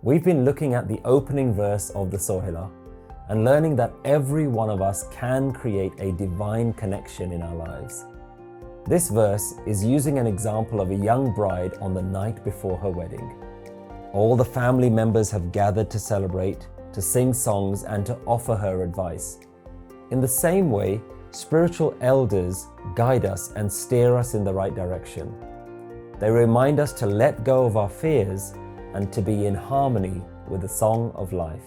We've been looking at the opening verse of the Sohila and learning that every one of us can create a divine connection in our lives. This verse is using an example of a young bride on the night before her wedding. All the family members have gathered to celebrate, to sing songs, and to offer her advice. In the same way, spiritual elders guide us and steer us in the right direction. They remind us to let go of our fears and to be in harmony with the song of life.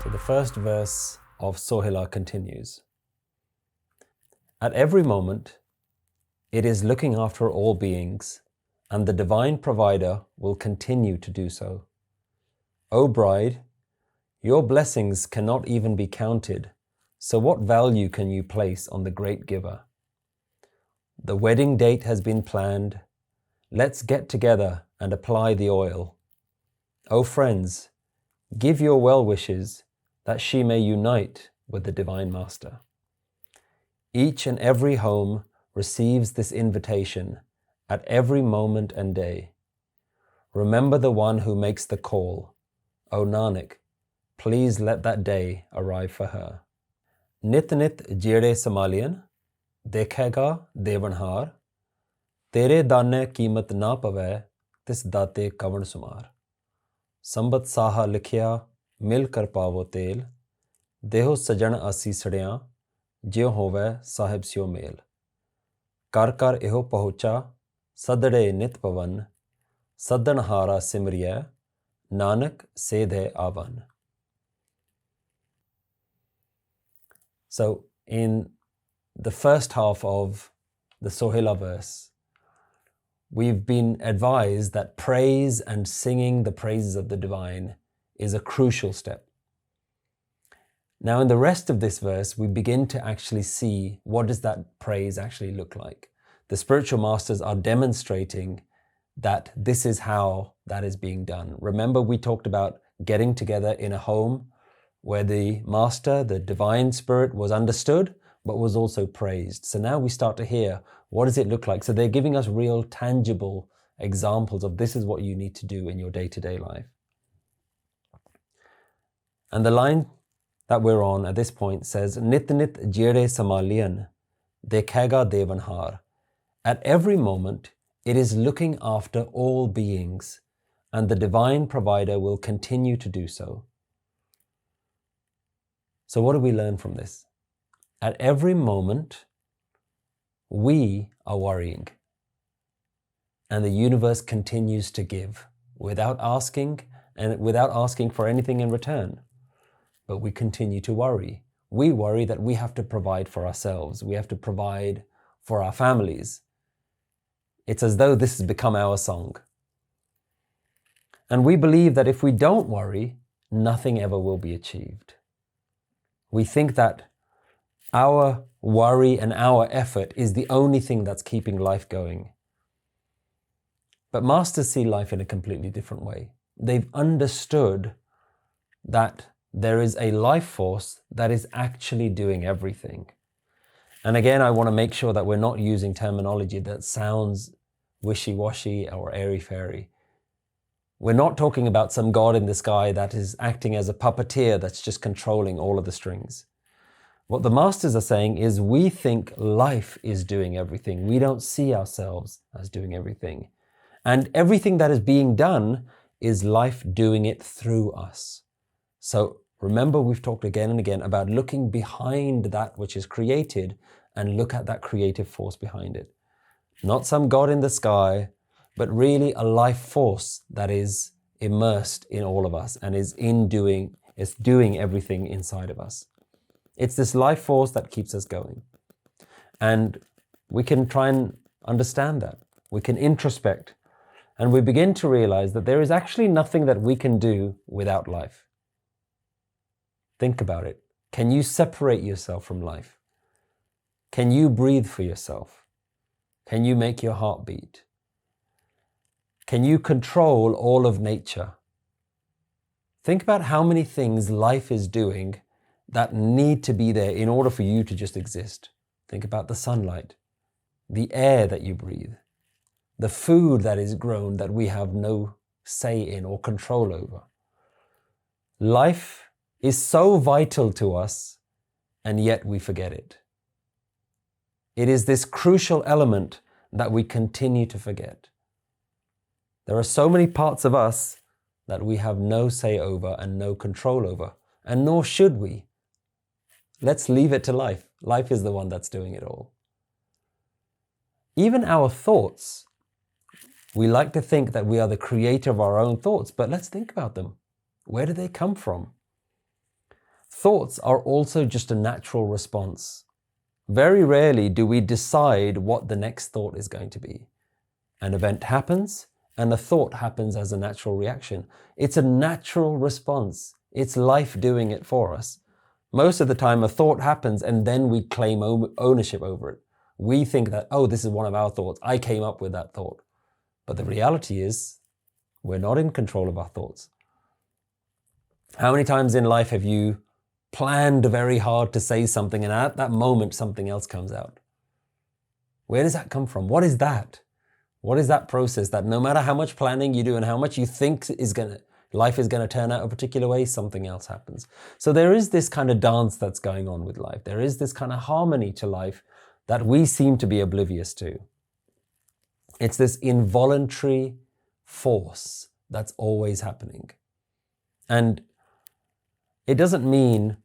So the first verse of Sohila continues. At every moment, it is looking after all beings, and the divine provider will continue to do so. O bride, your blessings cannot even be counted, so what value can you place on the great giver? The wedding date has been planned. Let's get together and apply the oil. O friends, give your well wishes that she may unite with the Divine Master. Each and every home receives this invitation at every moment and day. Remember the one who makes the call. O Nanak, please let that day arrive for her. Nit nit jere samaliyan, dekhega devanhar, tere dane कीमत ना पवै, tis date kavan sumar. Sambat saha likhya, mil kar pavo tel, deho sajan asisੜਿਆਂ, ਜਿਉ ਹੋਵੇ ਸਾਹਿਬ ਸਿਓ ਮੇਲ. ਕਰ ਕਰ ਇਹੋ ਪਹੁੰਚਾ, ਸਦੜੇ ਨਿਤ ਪਵਨ, ਸੱਦਣਹਾਰਾ ਸਿਮਰਿਐ, Nanak ਸੇਧੈ ਆਵਨ. So in the first half of the Sohila verse, we've been advised that praise and singing the praises of the divine is a crucial step. Now in the rest of this verse, we begin to actually see what does that praise actually look like. The spiritual masters are demonstrating that this is how that is being done. Remember, we talked about getting together in a home where the master, the divine spirit, was understood, but was also praised. So now we start to hear, what does it look like? So they're giving us real tangible examples of this is what you need to do in your day-to-day life. And the line that we're on at this point says, Nit nit jere samaliyan, dekhega devanhar. At every moment, it is looking after all beings, and the divine provider will continue to do so. So what do we learn from this? At every moment, we are worrying, and the universe continues to give without asking for anything in return. But we continue to worry. We worry that we have to provide for ourselves. We have to provide for our families. It's as though this has become our song. And we believe that if we don't worry, nothing ever will be achieved. We think that our worry and our effort is the only thing that's keeping life going. But masters see life in a completely different way. They've understood that there is a life force that is actually doing everything. And again, I want to make sure that we're not using terminology that sounds wishy-washy or airy-fairy. We're not talking about some god in the sky that is acting as a puppeteer that's just controlling all of the strings. What the masters are saying is we think life is doing everything. We don't see ourselves as doing everything. And everything that is being done is life doing it through us. So remember, we've talked again and again about looking behind that which is created and look at that creative force behind it. Not some god in the sky, but really a life force that is immersed in all of us and is doing everything inside of us. It's this life force that keeps us going. And we can try and understand that. We can introspect, and we begin to realize that there is actually nothing that we can do without life. Think about it. Can you separate yourself from life? Can you breathe for yourself? Can you make your heart beat? Can you control all of nature? Think about how many things life is doing that need to be there in order for you to just exist. Think about the sunlight, the air that you breathe, the food that is grown that we have no say in or control over. Life is so vital to us, and yet we forget it. It is this crucial element that we continue to forget. There are so many parts of us that we have no say over and no control over, and nor should we. Let's leave it to life. Life is the one that's doing it all. Even our thoughts, we like to think that we are the creator of our own thoughts, but let's think about them. Where do they come from? Thoughts are also just a natural response. Very rarely do we decide what the next thought is going to be. An event happens, and a thought happens as a natural reaction. It's a natural response. It's life doing it for us. Most of the time, a thought happens, and then we claim ownership over it. We think that, oh, this is one of our thoughts. I came up with that thought. But the reality is, we're not in control of our thoughts. How many times in life have you planned very hard to say something, and at that moment, something else comes out? Where does that come from? What is that? What is that process that no matter how much planning you do and how much you think life is going to turn out a particular way, something else happens? So there is this kind of dance that's going on with life. There is this kind of harmony to life that we seem to be oblivious to. It's this involuntary force that's always happening. And it doesn't mean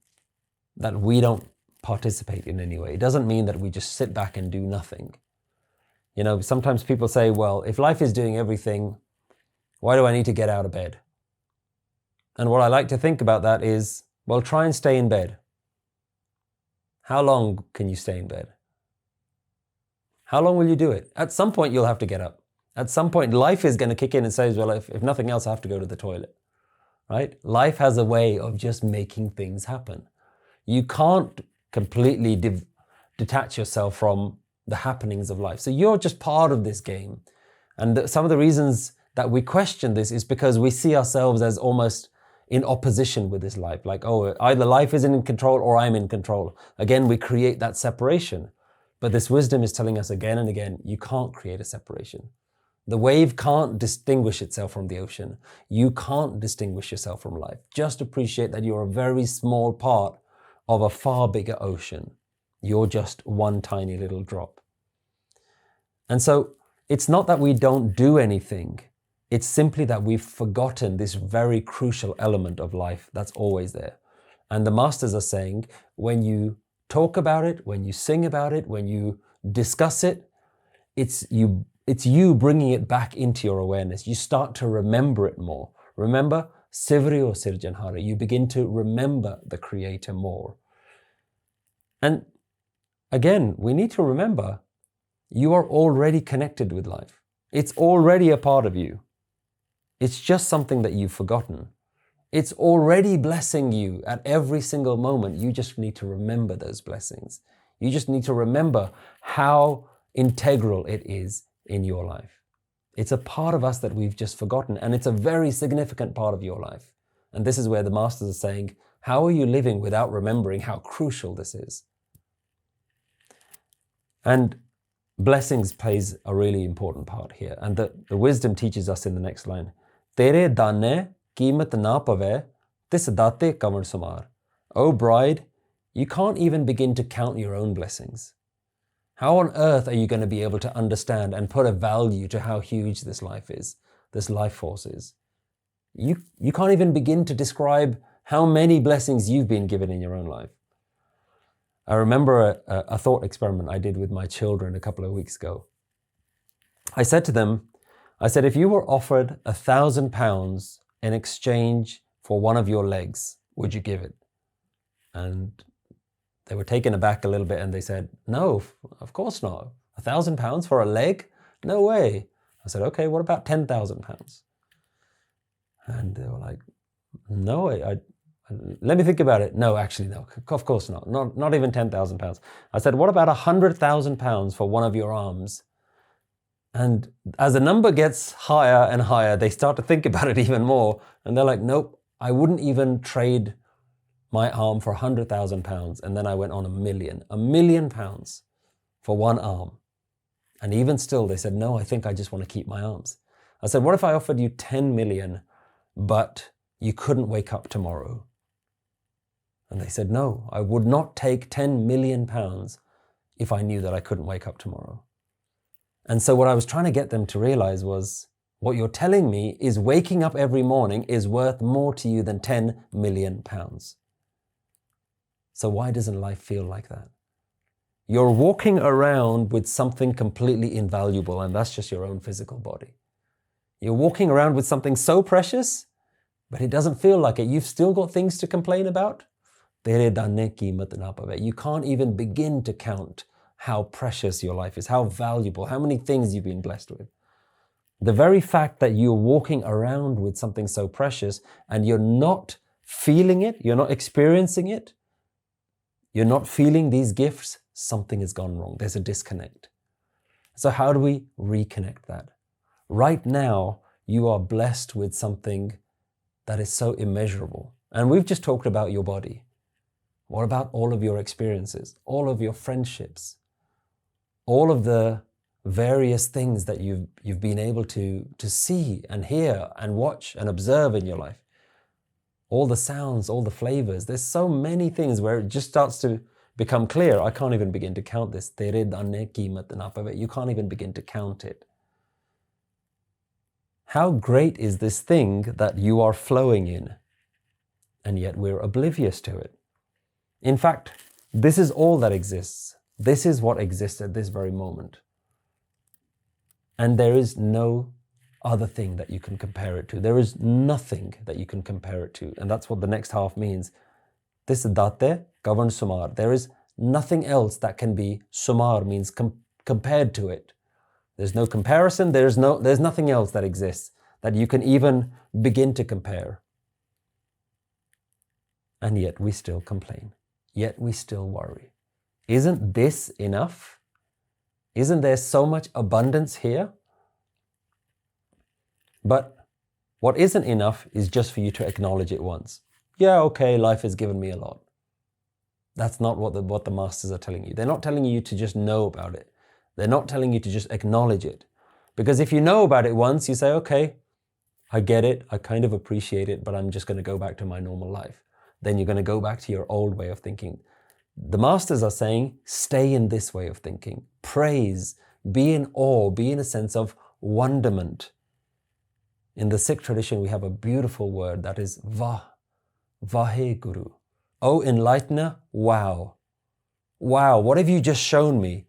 that we don't participate in any way. It doesn't mean that we just sit back and do nothing. You know, sometimes people say, well, if life is doing everything, why do I need to get out of bed? And what I like to think about that is, well, try and stay in bed. How long can you stay in bed? How long will you do it? At some point, you'll have to get up. At some point, life is going to kick in and say, well, if nothing else, I have to go to the toilet. Right? Life has a way of just making things happen. You can't completely detach yourself from the happenings of life. So you're just part of this game. And some of the reasons that we question this is because we see ourselves as almost in opposition with this life. Like, oh, either life is in control or I'm in control. Again, we create that separation. But this wisdom is telling us again and again, you can't create a separation. The wave can't distinguish itself from the ocean. You can't distinguish yourself from life. Just appreciate that you're a very small part of a far bigger ocean. You're just one tiny little drop. And so it's not that we don't do anything. It's simply that we've forgotten this very crucial element of life that's always there. And the masters are saying, when you talk about it, when you sing about it, when you discuss it, it's you bringing it back into your awareness. You start to remember it more. Remember, Sivriyo Sirjanhara. You begin to remember the Creator more. And again, we need to remember, you are already connected with life. It's already a part of you. It's just something that you've forgotten. It's already blessing you at every single moment. You just need to remember those blessings. You just need to remember how integral it is in your life. It's a part of us that we've just forgotten, and it's a very significant part of your life. And this is where the masters are saying, how are you living without remembering how crucial this is? And blessings plays a really important part here. And the wisdom teaches us in the next line, Tere dane कीमत ना पवे tis date kavan samar. O bride, you can't even begin to count your own blessings. How on earth are you going to be able to understand and put a value to how huge this life is, this life force is? You can't even begin to describe how many blessings you've been given in your own life. I remember a thought experiment I did with my children a couple of weeks ago. I said to them, if you were offered £1,000 in exchange for one of your legs, would you give it? And they were taken aback a little bit and they said, no, of course not. £1,000 for a leg? No way. I said, okay, what about £10,000? And they were like, no, let me think about it. No, actually, no, of course not. Not even £10,000. I said, what about £100,000 for one of your arms? And as the number gets higher and higher, they start to think about it even more. And they're like, nope, I wouldn't even trade my arm for £100,000. And then I went on £1 million for one arm. And even still, they said, no, I think I just want to keep my arms. I said, what if I offered you 10 million, but you couldn't wake up tomorrow? And they said, no, I would not take 10 million pounds if I knew that I couldn't wake up tomorrow. And so what I was trying to get them to realize was, what you're telling me is waking up every morning is worth more to you than 10 million pounds. So why doesn't life feel like that? You're walking around with something completely invaluable, and that's just your own physical body. You're walking around with something so precious, but it doesn't feel like it. You've still got things to complain about. You can't even begin to count how precious your life is, how valuable, how many things you've been blessed with. The very fact that you're walking around with something so precious and you're not feeling it, you're not experiencing it, you're not feeling these gifts, something has gone wrong. There's a disconnect. So how do we reconnect that? Right now, you are blessed with something that is so immeasurable. And we've just talked about your body. What about all of your experiences, all of your friendships, all of the various things that you've been able to see and hear and watch and observe in your life? All the sounds, all the flavors. There's so many things where it just starts to become clear. I can't even begin to count this. You can't even begin to count it. How great is this thing that you are flowing in, and yet we're oblivious to it? In fact, this is all that exists. This is what exists at this very moment. And there is no other thing that you can compare it to. There is nothing that you can compare it to. And that's what the next half means. This date governs sumar. There is nothing else that can be, sumar means compared to it. There's no comparison. There's nothing else that exists that you can even begin to compare. And yet we still complain. Yet we still worry. Isn't this enough? Isn't there so much abundance here? But what isn't enough is just for you to acknowledge it once. Yeah, okay, life has given me a lot. That's not what the masters are telling you. They're not telling you to just know about it. They're not telling you to just acknowledge it. Because if you know about it once, you say, okay, I get it, I kind of appreciate it, but I'm just going to go back to my normal life. Then you're going to go back to your old way of thinking. The masters are saying, stay in this way of thinking. Praise, be in awe, be in a sense of wonderment. In the Sikh tradition, we have a beautiful word that is Vahe Guru. Oh, enlightener, wow. Wow, what have you just shown me?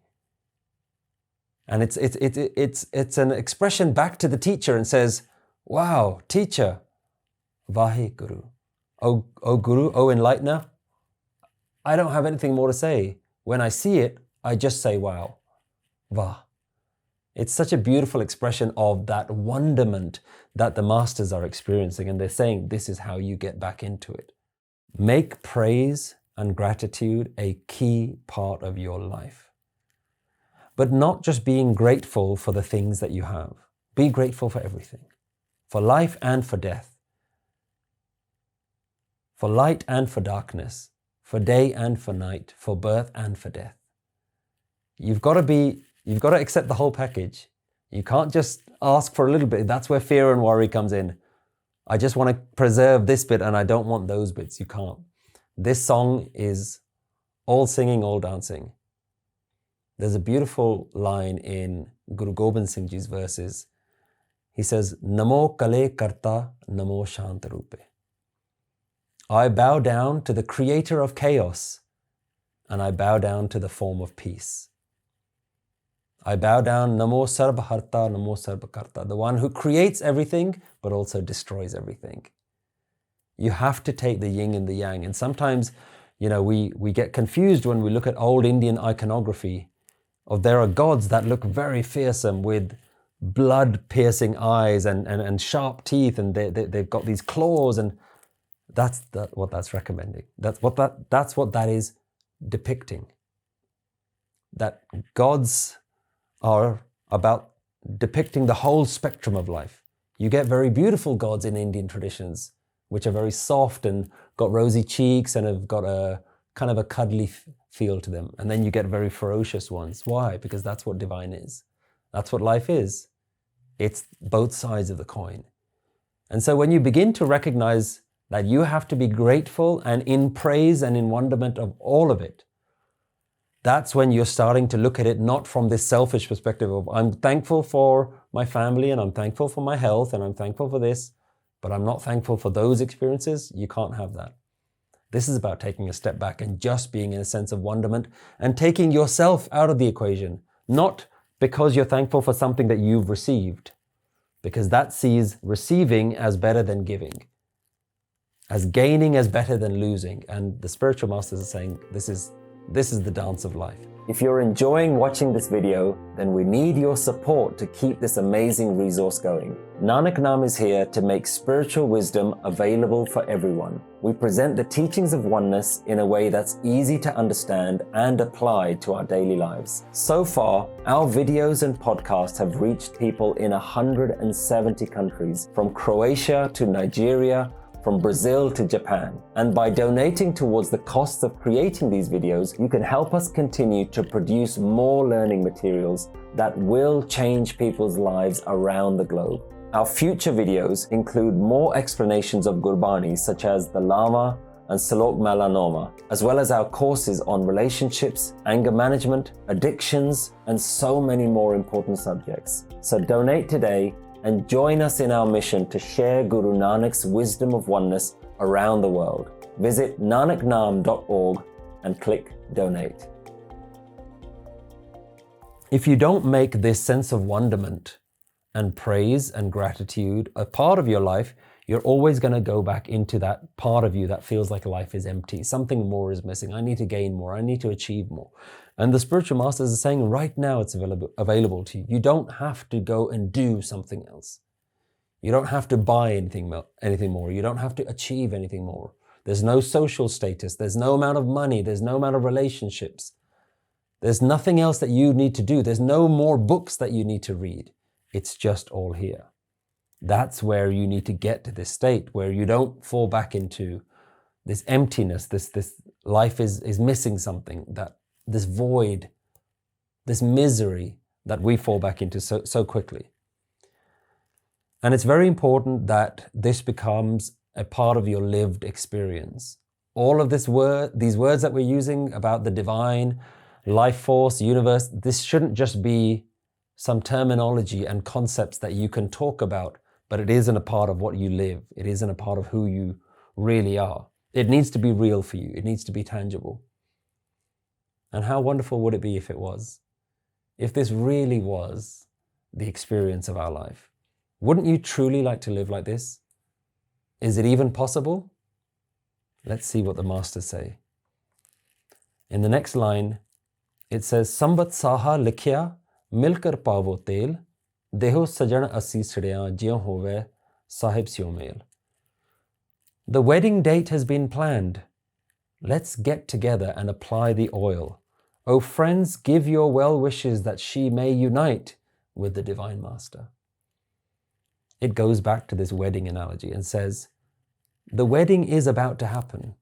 And it's an expression back to the teacher and says, wow, teacher, Vahe Guru. Oh Guru, oh enlightener, I don't have anything more to say. When I see it, I just say, wow, Vah. It's such a beautiful expression of that wonderment that the masters are experiencing. And they're saying, this is how you get back into it. Make praise and gratitude a key part of your life. But not just being grateful for the things that you have. Be grateful for everything. For life and for death. For light and for darkness. For day and for night. For birth and for death. You've got to accept the whole package. You can't just ask for a little bit. That's where fear and worry comes in. I just want to preserve this bit and I don't want those bits. You can't. This song is all singing, all dancing. There's a beautiful line in Guru Gobind Singh Ji's verses. He says, Namo Kale Karta, Namo Shantarupe. I bow down to the creator of chaos and I bow down to the form of peace. I bow down, Namo Sarvharta, Namo Sarvakarta, the one who creates everything, but also destroys everything. You have to take the yin and the yang. And sometimes, we get confused when we look at old Indian iconography of there are gods that look very fearsome with blood-piercing eyes and sharp teeth, and they've got these claws, and that's what that's recommending. That's what that is depicting. That gods are about depicting the whole spectrum of life. You get very beautiful gods in Indian traditions, which are very soft and got rosy cheeks and have got a kind of a cuddly feel to them. And then you get very ferocious ones. Why? Because that's what divine is. That's what life is. It's both sides of the coin. And so when you begin to recognize that you have to be grateful and in praise and in wonderment of all of it, that's when you're starting to look at it not from this selfish perspective of I'm thankful for my family and I'm thankful for my health and I'm thankful for this, but I'm not thankful for those experiences. You can't have that. This is about taking a step back and just being in a sense of wonderment and taking yourself out of the equation, not because you're thankful for something that you've received, because that sees receiving as better than giving, as gaining as better than losing. And the spiritual masters are saying this is the dance of life. If you're enjoying watching this video, then we need your support to keep this amazing resource going. Nanak Naam is here to make spiritual wisdom available for everyone. We present the teachings of oneness in a way that's easy to understand and apply to our daily lives. So far, our videos and podcasts have reached people in 170 countries, from Croatia to Nigeria, from Brazil to Japan. And by donating towards the costs of creating these videos, you can help us continue to produce more learning materials that will change people's lives around the globe. Our future videos include more explanations of Gurbani, such as the Lama and Salok Melanoma, as well as our courses on relationships, anger management, addictions, and so many more important subjects. So donate today and join us in our mission to share Guru Nanak's wisdom of oneness around the world. Visit nanaknaam.org and click donate. If you don't make this sense of wonderment and praise and gratitude a part of your life, you're always going to go back into that part of you that feels like life is empty. Something more is missing. I need to gain more. I need to achieve more. And the spiritual masters are saying right now it's available to you. You don't have to go and do something else. You don't have to buy anything more. You don't have to achieve anything more. There's no social status. There's no amount of money. There's no amount of relationships. There's nothing else that you need to do. There's no more books that you need to read. It's just all here. That's where you need to get to this state where you don't fall back into this emptiness, this life is missing something, that this void, this misery that we fall back into so quickly. And it's very important that this becomes a part of your lived experience. All of these words that we're using about the divine, life force, universe, this shouldn't just be some terminology and concepts that you can talk about, but it isn't a part of what you live. It isn't a part of who you really are. It needs to be real for you. It needs to be tangible. And how wonderful would it be if it was? If this really was the experience of our life? Wouldn't you truly like to live like this? Is it even possible? Let's see what the masters say. In the next line, it says, Sambat saha likhya milkar pavo tel, deho sajan asisriyan jiyon hove sahib syomel. The wedding date has been planned. Let's get together and apply the oil. O friends, give your well wishes that she may unite with the Divine Master. It goes back to this wedding analogy and says, the wedding is about to happen.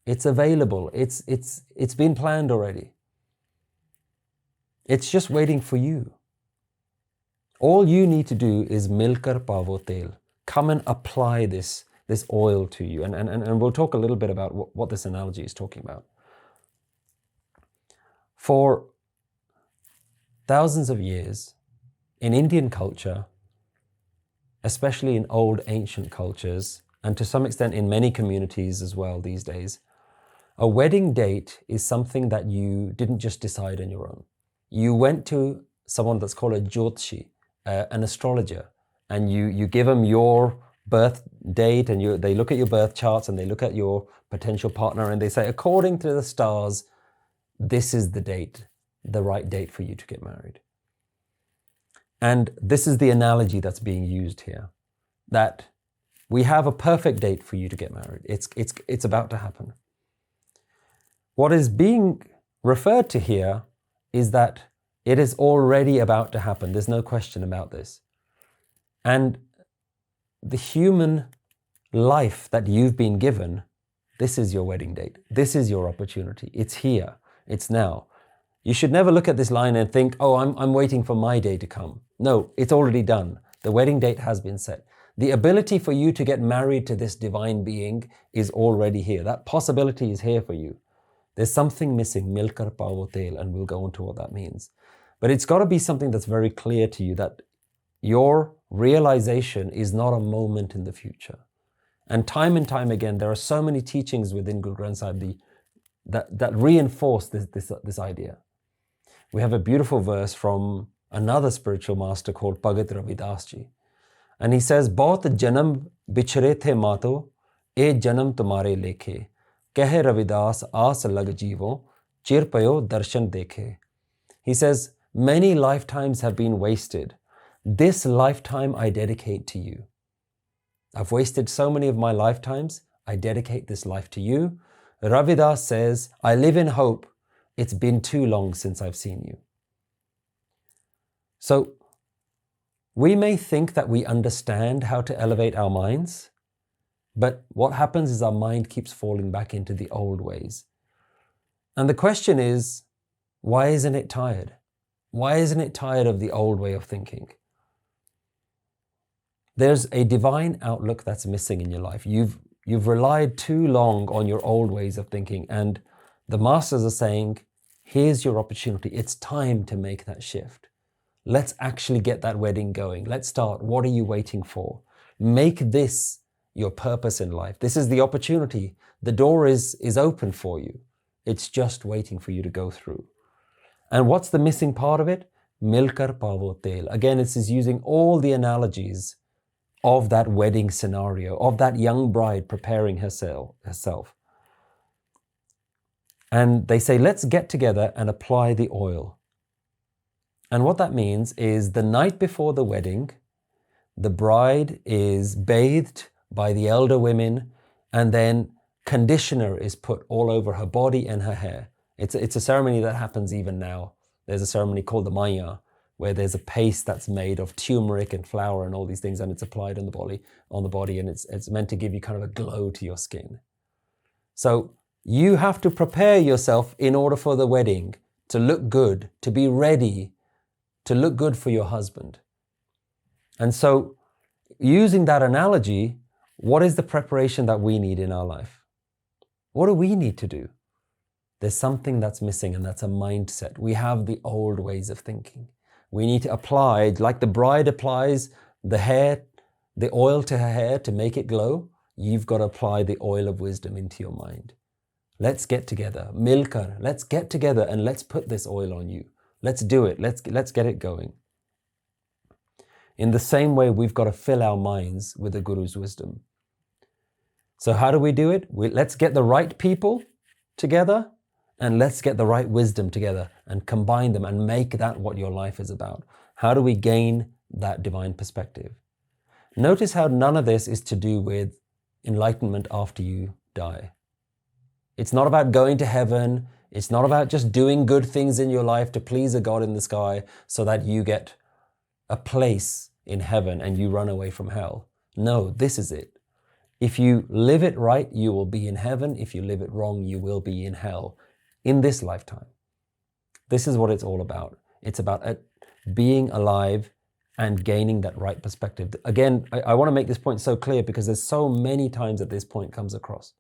It's available. It's been planned already. It's just waiting for you. All you need to do is milkar pavo tel. Come and apply this oil to you. And we'll talk a little bit about what this analogy is talking about. For thousands of years, in Indian culture, especially in old ancient cultures, and to some extent in many communities as well these days, a wedding date is something that you didn't just decide on your own. You went to someone that's called a jyotshi, an astrologer, and you give them your birth date, and they look at your birth charts and they look at your potential partner and they say, according to the stars, this is the date, the right date for you to get married. And this is the analogy that's being used here, that we have a perfect date for you to get married. It's about to happen. What is being referred to here is that it is already about to happen. There's no question about this. And the human life that you've been given, this is your wedding date. This is your opportunity. It's here. It's now. You should never look at this line and think, oh, I'm waiting for my day to come. No, it's already done. The wedding date has been set. The ability for you to get married to this divine being is already here. That possibility is here for you. There's something missing, milkar pavo tel, and we'll go into what that means. But it's got to be something that's very clear to you, that your realization is not a moment in the future. And time again, there are so many teachings within Guru Granth Sahib that reinforce this idea. We have a beautiful verse from another spiritual master called Bhagat Ravidas Ji. And he says, "Bahut janam bichre the mato, e janam tumhare lekhe. Kahe Ravidas aas lag jeevo, chir payo darshan dekhe." He says, many lifetimes have been wasted. This lifetime I dedicate to you. I've wasted so many of my lifetimes. I dedicate this life to you. Ravidas says, I live in hope. It's been too long since I've seen you. So, we may think that we understand how to elevate our minds, but what happens is our mind keeps falling back into the old ways. And the question is, why isn't it tired? Why isn't it tired of the old way of thinking? There's a divine outlook that's missing in your life. You've relied too long on your old ways of thinking, and the masters are saying, here's your opportunity. It's time to make that shift. Let's actually get that wedding going. Let's start. What are you waiting for? Make this your purpose in life. This is the opportunity. The door is open for you. It's just waiting for you to go through. And what's the missing part of it? Milkar pavo tel. Again, this is using all the analogies of that wedding scenario, of that young bride preparing herself. And they say, let's get together and apply the oil. And what that means is the night before the wedding, the bride is bathed by the elder women, and then conditioner is put all over her body and her hair. It's a ceremony that happens even now. There's a ceremony called the Maya, where there's a paste that's made of turmeric and flour and all these things, and it's applied on the body, and it's meant to give you kind of a glow to your skin. So you have to prepare yourself in order for the wedding to look good, to be ready, to look good for your husband. And so, using that analogy, what is the preparation that we need in our life? What do we need to do? There's something that's missing, and that's a mindset. We have the old ways of thinking. We need to apply, like the bride applies the oil to her hair to make it glow, you've got to apply the oil of wisdom into your mind. Let's get together. Milkar, let's get together and let's put this oil on you. Let's do it. Let's get it going. In the same way, we've got to fill our minds with the Guru's wisdom. So how do we do it? Let's get the right people together, and let's get the right wisdom together and combine them and make that what your life is about. How do we gain that divine perspective? Notice how none of this is to do with enlightenment after you die. It's not about going to heaven. It's not about just doing good things in your life to please a God in the sky so that you get a place in heaven and you run away from hell. No, this is it. If you live it right, you will be in heaven. If you live it wrong, you will be in hell in this lifetime. This is what it's all about. It's about being alive and gaining that right perspective. Again, I want to make this point so clear because there's so many times that this point comes across.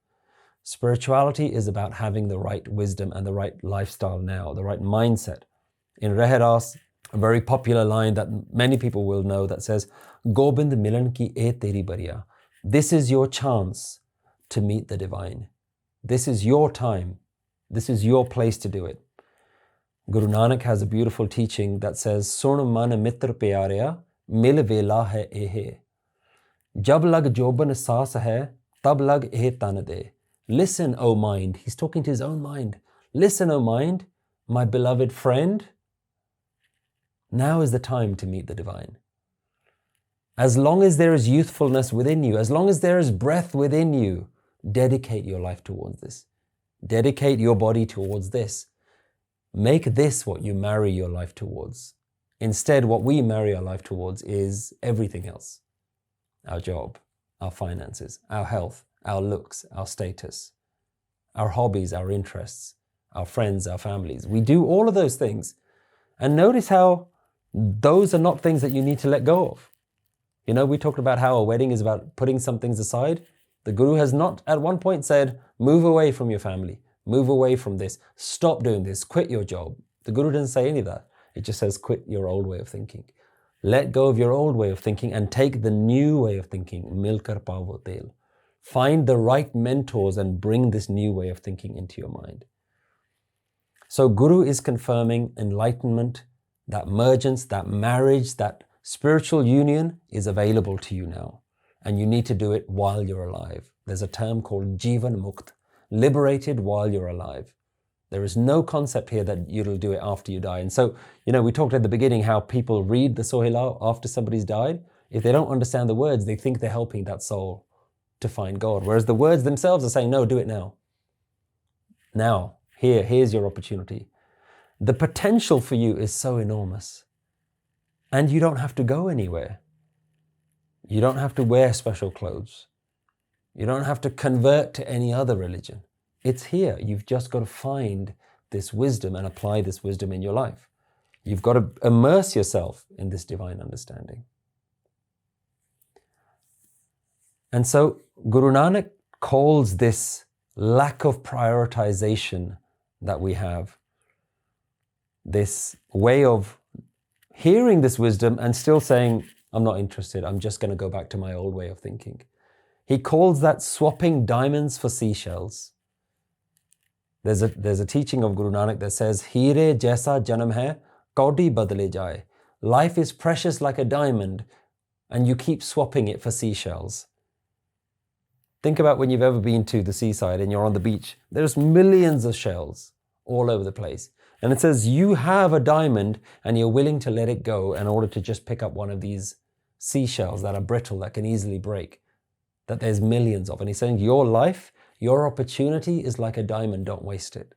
Spirituality is about having the right wisdom and the right lifestyle now, the right mindset. In Reheras, a very popular line that many people will know that says, Gobind milan ki e teri bariya. This is your chance to meet the divine. This is your time. This is your place to do it. Guru Nanak has a beautiful teaching that says, Sun man mitra pyarya, mil vela hai ehe. Jab lag joban saas hai, tab lag eh tan de. Listen, O mind. He's talking to his own mind. Listen, O mind, my beloved friend. Now is the time to meet the divine. As long as there is youthfulness within you, as long as there is breath within you, dedicate your life towards this. Dedicate your body towards this. Make this what you marry your life towards. Instead, what we marry our life towards is everything else. Our job, our finances, our health, our looks, our status, our hobbies, our interests, our friends, our families. We do all of those things. And notice how those are not things that you need to let go of. You know, we talked about how a wedding is about putting some things aside. The Guru has not at one point said, move away from your family, move away from this, stop doing this, quit your job. The Guru doesn't say any of that. It just says, quit your old way of thinking. Let go of your old way of thinking and take the new way of thinking. Milkar pavo tel. Find the right mentors and bring this new way of thinking into your mind. So Guru is confirming enlightenment, that mergence, that marriage, that spiritual union is available to you now. And you need to do it while you're alive. There's a term called Jivan Mukt, liberated while you're alive. There is no concept here that you'll do it after you die. And so, you know, we talked at the beginning how people read the Sohila after somebody's died. If they don't understand the words, they think they're helping that soul to find God. Whereas the words themselves are saying, no, do it now. Now, here's your opportunity. The potential for you is so enormous. And you don't have to go anywhere. You don't have to wear special clothes. You don't have to convert to any other religion. It's here. You've just got to find this wisdom and apply this wisdom in your life. You've got to immerse yourself in this divine understanding. And so Guru Nanak calls this lack of prioritization that we have, this way of hearing this wisdom and still saying, I'm not interested, I'm just going to go back to my old way of thinking. He calls that swapping diamonds for seashells. There's a teaching of Guru Nanak that says, Heere jaisa janam hai, kaudi badle jaye. Life is precious like a diamond, and you keep swapping it for seashells. Think about when you've ever been to the seaside and you're on the beach. There's millions of shells all over the place. And it says you have a diamond and you're willing to let it go in order to just pick up one of these seashells that are brittle, that can easily break, that there's millions of. And he's saying your life, your opportunity is like a diamond, don't waste it.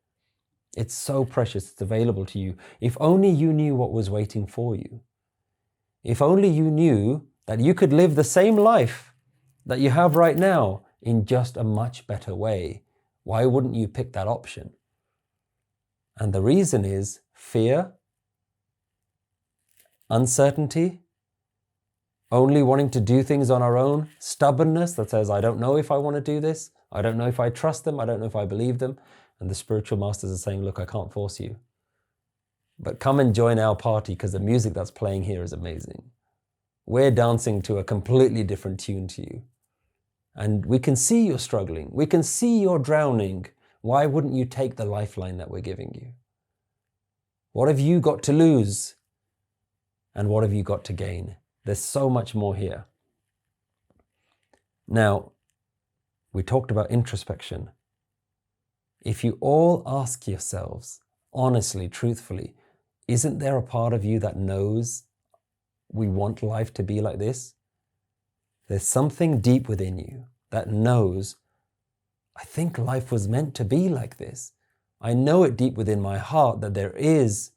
It's so precious, it's available to you. If only you knew what was waiting for you. If only you knew that you could live the same life that you have right now in just a much better way, why wouldn't you pick that option? And the reason is fear, uncertainty, only wanting to do things on our own, stubbornness that says, I don't know if I want to do this, I don't know if I trust them, I don't know if I believe them. And the spiritual masters are saying, look, I can't force you. But come and join our party because the music that's playing here is amazing. We're dancing to a completely different tune to you. And we can see you're struggling. We can see you're drowning. Why wouldn't you take the lifeline that we're giving you? What have you got to lose? And what have you got to gain? There's so much more here. Now, we talked about introspection. If you all ask yourselves, honestly, truthfully, isn't there a part of you that knows we want life to be like this? There's something deep within you that knows, I think life was meant to be like this. I know it deep within my heart that there is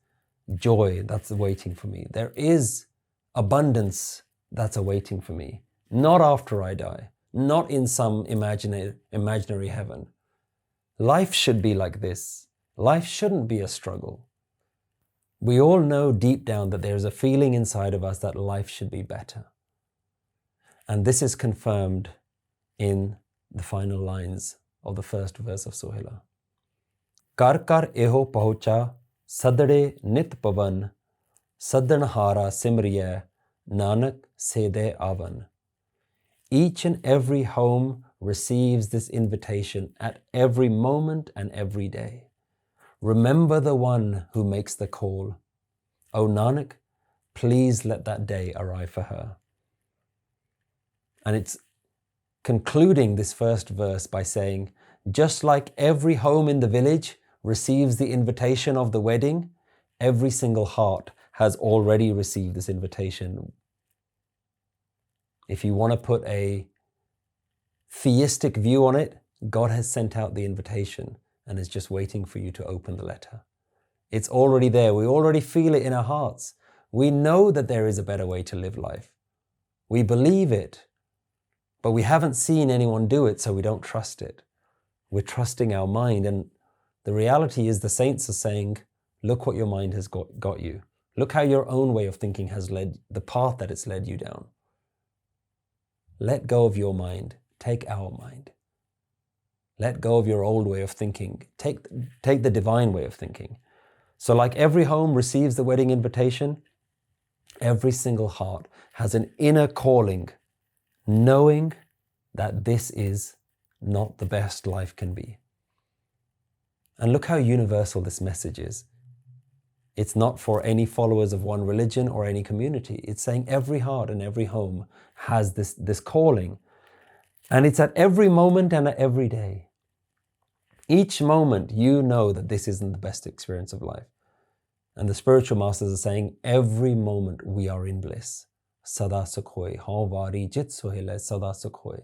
joy that's awaiting for me. There is abundance that's awaiting for me. Not after I die, not in some imaginary heaven. Life should be like this. Life shouldn't be a struggle. We all know deep down that there's a feeling inside of us that life should be better. And this is confirmed in the final lines of the first verse of Sohila. Kar kar eho pahucha, sadde nit pavan, saddanhara simriye, Nanak sede avan. Each and every home receives this invitation at every moment and every day. Remember the one who makes the call. O Nanak, please let that day arrive for her. And it's concluding this first verse by saying, just like every home in the village receives the invitation of the wedding, every single heart has already received this invitation. If you want to put a theistic view on it, God has sent out the invitation and is just waiting for you to open the letter. It's already there. We already feel it in our hearts. We know that there is a better way to live life. We believe it. But we haven't seen anyone do it, so we don't trust it. We're trusting our mind. And The reality is the saints are saying, look what your mind has got you. Look how your own way of thinking has led, the path that it's led you down. Let go of your mind. Take our mind. Let go of your old way of thinking. Take the divine way of thinking. So like every home receives the wedding invitation, every single heart has an inner calling, knowing that this is not the best life can be. And look how universal this message is. It's not for any followers of one religion or any community. It's saying every heart and every home has this calling. And it's at every moment and at every day. Each moment you know that this isn't the best experience of life. And the spiritual masters are saying every moment we are in bliss. Sada sukhoy, havari jit Sohila, sada sukhoy.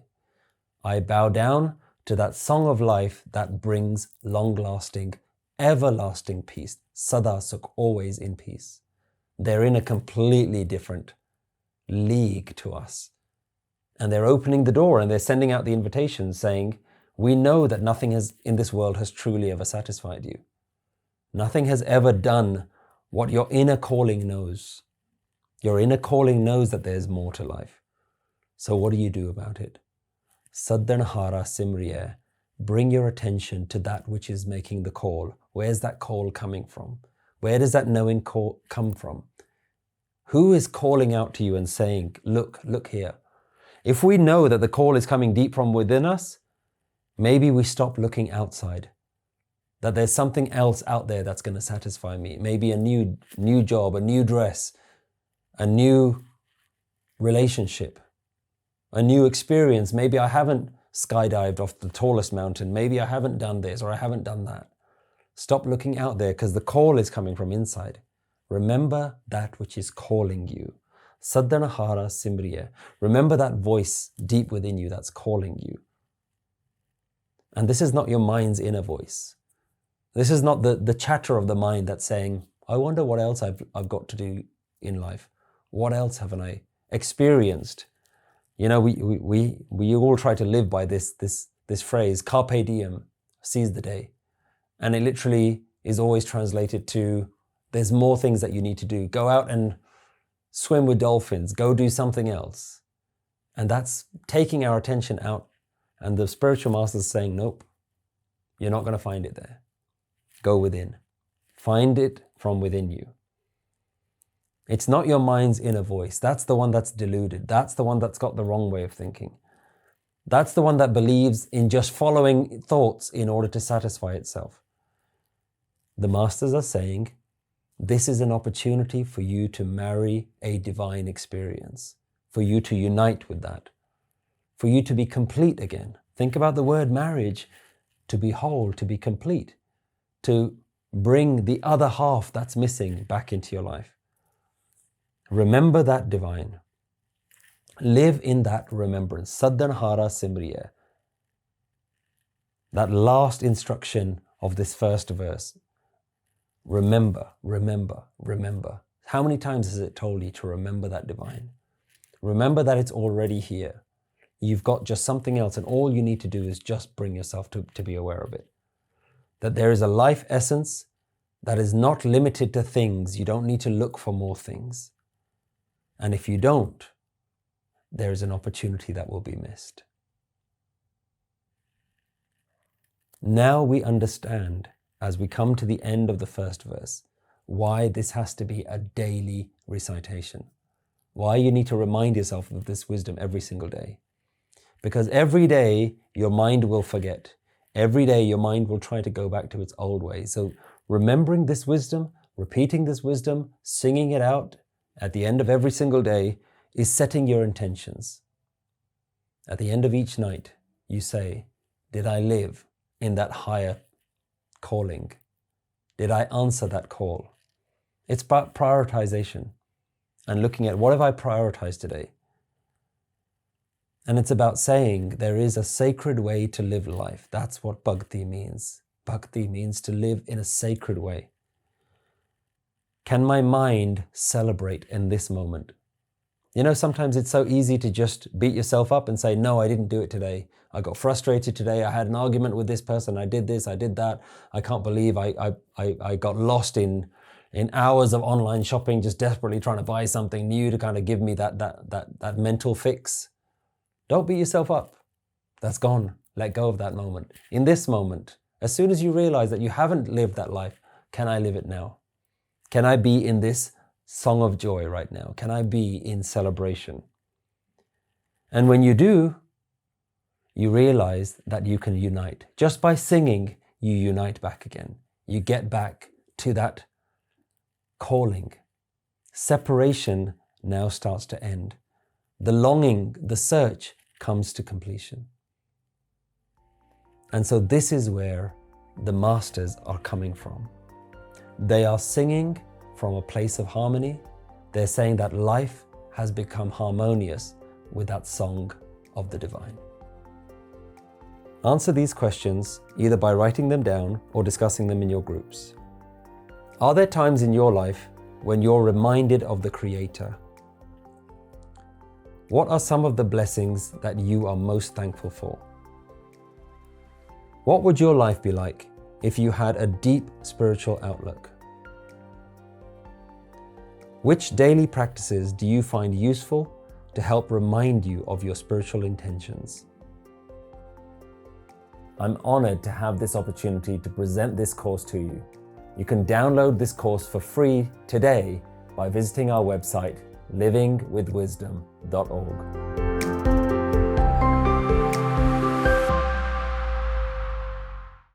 I bow down to that song of life that brings long-lasting, everlasting peace. Sada sukh, always in peace. They're in a completely different league to us. And they're opening the door and they're sending out the invitation saying, we know that nothing in this world has truly ever satisfied you. Nothing has ever done what your inner calling knows. Your inner calling knows that there's more to life. So what do you do about it? Saddanhara simriya. Bring your attention to that which is making the call. Where's that call coming from? Where does that knowing call come from? Who is calling out to you and saying, look here. If we know that the call is coming deep from within us, maybe we stop looking outside. That there's something else out there that's going to satisfy me. Maybe a new job, a new dress, a new relationship, a new experience. Maybe I haven't skydived off the tallest mountain. Maybe I haven't done this or I haven't done that. Stop looking out there because the call is coming from inside. Remember that which is calling you. Saddanahara simriya. Remember that voice deep within you that's calling you. And this is not your mind's inner voice. This is not the chatter of the mind that's saying, I wonder what else I've got to do in life. What else haven't I experienced? You know, we all try to live by this phrase, carpe diem, seize the day. And it literally is always translated to, there's more things that you need to do. Go out and swim with dolphins, go do something else. And that's taking our attention out. And the spiritual master is saying, nope, you're not going to find it there. Go within. Find it from within you. It's not your mind's inner voice. That's the one that's deluded. That's the one that's got the wrong way of thinking. That's the one that believes in just following thoughts in order to satisfy itself. The masters are saying, this is an opportunity for you to marry a divine experience, for you to unite with that, for you to be complete again. Think about the word marriage, to be whole, to be complete, to bring the other half that's missing back into your life. Remember that divine. Live in that remembrance. Saddanhara simriya. That last instruction of this first verse. Remember, remember, remember. How many times has it told you to remember that divine? Remember that it's already here. You've got just something else and all you need to do is just bring yourself to be aware of it. That there is a life essence that is not limited to things. You don't need to look for more things. And if you don't, there is an opportunity that will be missed. Now we understand, as we come to the end of the first verse, why this has to be a daily recitation. Why you need to remind yourself of this wisdom every single day. Because every day your mind will forget. Every day your mind will try to go back to its old ways. So remembering this wisdom, repeating this wisdom, singing it out at the end of every single day is setting your intentions. At the end of each night, you say, did I live in that higher calling? Did I answer that call? It's about prioritization and looking at what have I prioritized today? And it's about saying there is a sacred way to live life. That's what bhakti means. Bhakti means to live in a sacred way. Can my mind celebrate in this moment? Sometimes it's so easy to just beat yourself up and say, no, I didn't do it today. I got frustrated today. I had an argument with this person. I did this, I did that. I can't believe I got lost in hours of online shopping, just desperately trying to buy something new to kind of give me that mental fix. Don't beat yourself up. That's gone. Let go of that moment. In this moment, as soon as you realize that you haven't lived that life, can I live it now? Can I be in this song of joy right now? Can I be in celebration? And when you do, you realize that you can unite. Just by singing, you unite back again. You get back to that calling. Separation now starts to end. The longing, the search comes to completion. And so this is where the masters are coming from. They are singing from a place of harmony. They're saying that life has become harmonious with that song of the divine. Answer these questions either by writing them down or discussing them in your groups. Are there times in your life when you're reminded of the Creator? What are some of the blessings that you are most thankful for? What would your life be like if you had a deep spiritual outlook? Which daily practices do you find useful to help remind you of your spiritual intentions? I'm honored to have this opportunity to present this course to you. You can download this course for free today by visiting our website, livingwithwisdom.org.